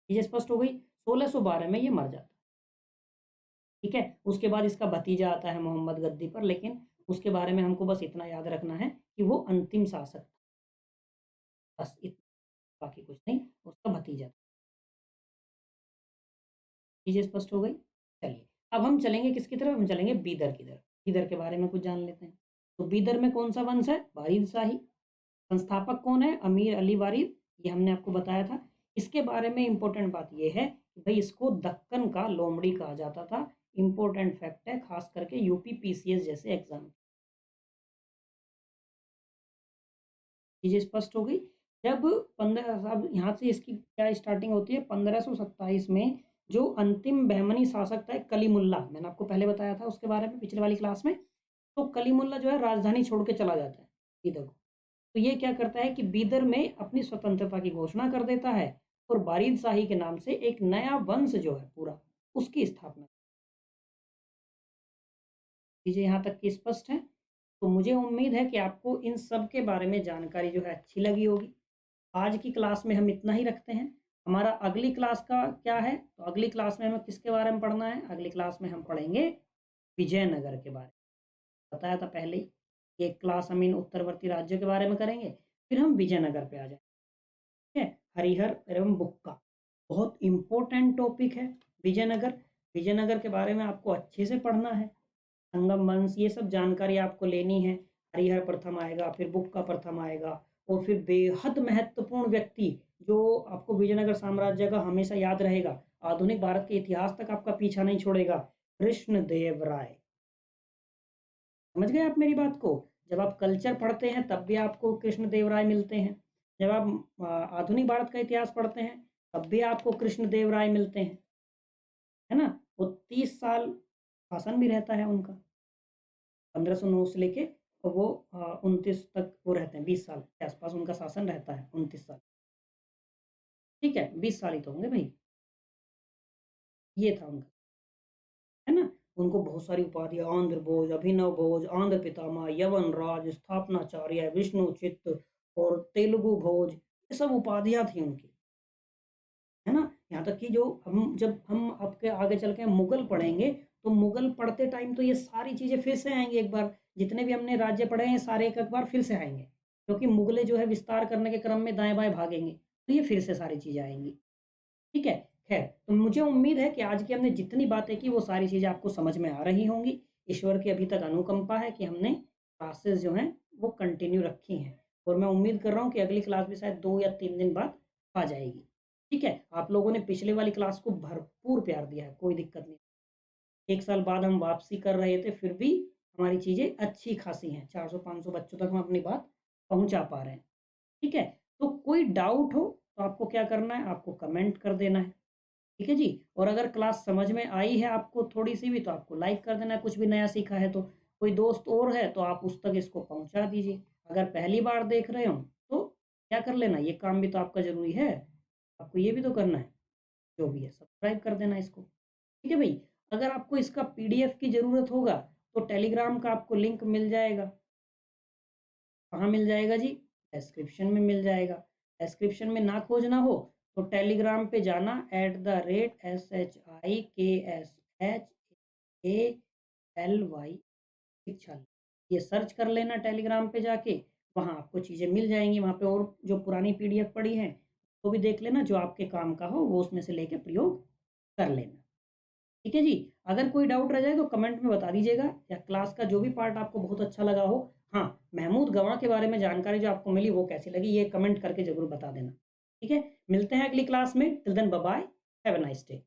चीज़ें स्पष्ट हो गई? 1612 में ये मर जाता है, ठीक है? उसके बाद इसका भतीजा आता है मोहम्मद गद्दी पर, लेकिन उसके बारे में हमको बस इतना याद रखना है कि वो अंतिम शासक था, बस बाकी कुछ नहीं, उसका भतीजा था। चीज़ें स्पष्ट हो गई? चलिए, अब हम चलेंगे किसकी तरफ? हम चलेंगे बीदर की तरफ। बीदर के बारे में कुछ जान लेते हैं। तो बीदर में कौन-सा वंश है? वारिद शाही। संस्थापक कौन है? अमीर अली वारिद, ये हमने आपको बताया था। इसके बारे में इम्पोर्टेंट बात ये है कि भई इसको दक्कन का लोमड़ी कहा जाता था। इम्पोर्टेंट फैक्ट है, खास करके यूपी पीसीएस जैसे एग्ज़ाम। चीज़ें स्पष्ट हो गई? जब 15 अब यहाँ से इसकी क्या स्टार्टिंग होती है, 1527 में जो अंतिम बहमनी शासक था कलीमुल्ला, मैंने आपको पहले बताया था उसके बारे में पिछले वाली क्लास में। तो कलीमुल्ला जो है राजधानी छोड़ के चला जाता है बीदर को। तो ये क्या करता है कि बीदर में अपनी स्वतंत्रता की घोषणा कर देता है और वारिद शाही के नाम से एक नया वंश जो है पूरा, उसकी स्थापना। चीज़ें यहाँ तक की स्पष्ट हैं? तो मुझे उम्मीद है कि आपको इन सब के बारे में जानकारी जो है अच्छी लगी होगी। आज की क्लास में हम इतना ही रखते हैं। हमारा अगली क्लास का क्या है? तो अगली क्लास में हमें किसके बारे में पढ़ना है? अगली क्लास में हम पढ़ेंगे विजयनगर के बारे में। बताया था पहले ही, एक क्लास हम इन उत्तरवर्ती राज्यों के बारे में करेंगे, फिर हम विजयनगर पे आ जाएँगे। ठीक है? हरिहर एवं बुक्का, बहुत इम्पोर्टेंट टॉपिक है विजयनगर। विजयनगर के बारे में आपको अच्छे से पढ़ना है। संगम वंश, ये सब जानकारी आपको लेनी है। हरिहर प्रथम आएगा, फिर बुक्का प्रथम आएगा और फिर बेहद महत्वपूर्ण व्यक्ति जो आपको विजयनगर साम्राज्य का हमेशा याद रहेगा, आधुनिक भारत के इतिहास तक आपका पीछा नहीं छोड़ेगा, कृष्णदेव राय। समझ गए आप मेरी बात को? जब आप कल्चर पढ़ते हैं तब भी आपको कृष्णदेव राय मिलते हैं। जब आप आधुनिक भारत का इतिहास पढ़ते हैं तब भी आपको कृष्णदेव राय मिलते हैं, है ना? वो 30 साल शासन भी रहता है उनका। 1509 से लेके वो 29 तक वो रहते हैं, 20 साल के आसपास उनका शासन रहता है, 29 साल। ठीक है, 20 साल ही तो होंगे भई, ये था उनका, है ना? उनको बहुत सारी उपाधियाँ, आंध्र भोज, अभिनव भोज, आंध्र पितामह, यवन राज, स्थापनाचार्य, विष्णुचित्त और तेलुगु भोज, ये सब उपाधियाँ थी उनकी, है ना? यहाँ तक कि जो जब हम आपके आगे चल के मुगल पढ़ेंगे, तो मुगल पढ़ते टाइम तो ये सारी चीज़ें फिर से आएँगी एक बार, जितने भी हमने राज्य पढ़े हैं सारे एक-एक बार फिर से आएँगे। क्योंकि मुगलें जो है विस्तार करने के क्रम में दाएँ-बाएँ भागेंगे, तो ये फिर से सारी चीज़ें आएँगी। ठीक है? खैर, तो मुझे उम्मीद है कि आज की हमने जितनी बातें की वो सारी चीज़ें आपको समझ में आ रही होंगी। ईश्वर की अभी तक अनुकंपा है कि हमने क्लासेस जो हैं वो कंटिन्यू रखी हैं और मैं उम्मीद कर रहा हूँ कि अगली क्लास भी शायद 2 या 3 दिन बाद आ जाएगी। ठीक है? आप लोगों ने पिछले वाली क्लास को भरपूर प्यार दिया है, कोई दिक्कत नहीं। 1 साल बाद हम वापसी कर रहे थे, फिर भी हमारी चीज़ें अच्छी खासी हैं। 400-500 बच्चों तक हम अपनी बात पहुँचा पा रहे हैं। ठीक है? तो कोई डाउट हो तो आपको क्या करना है, आपको कमेंट कर देना है। ठीक है जी? और अगर क्लास समझ में आई है आपको थोड़ी-सी भी तो आपको लाइक कर देना है, कुछ भी नया सीखा है तो। कोई दोस्त और है तो आप उस तक इसको पहुँचा दीजिए। अगर पहली बार देख रहे हो तो क्या कर लेना, ये काम भी तो आपका ज़रूरी है। आपको ये भी तो करना है, जो भी है सब्सक्राइब कर देना इसको। ठीक है भई? अगर आपको इसका पीडीएफ की ज़रूरत होगा तो टेलीग्राम का आपको लिंक मिल जाएगा। कहाँ मिल जाएगा जी? डिस्क्रिप्शन में मिल जाएगा। डिस्क्रिप्शन में ना खोजना हो तो टेलीग्राम पे जाना @SHIKSHALY शिक्षा, ये सर्च कर लेना टेलीग्राम पे जाके, वहाँ आपको चीज़ें मिल जाएँगी। वहाँ पे और जो पुरानी पीडीएफ पड़ी हैं, वो भी देख लेना, जो आपके काम का हो वो उसमें से लेके प्रयोग कर लेना। ठीक है जी? अगर कोई डाउट रह जाए तो कमेंट में बता दीजिएगा या क्लास का जो भी पार्ट आपको बहुत अच्छा लगा हो। हाँ, महमूद गवाह के बारे में जानकारी जो आपको मिली वो कैसी लगी ये कमेंट करके ज़रूर बता देना। ठीक है? मिलते हैं अगली क्लास में, till then bye bye, have a nice day.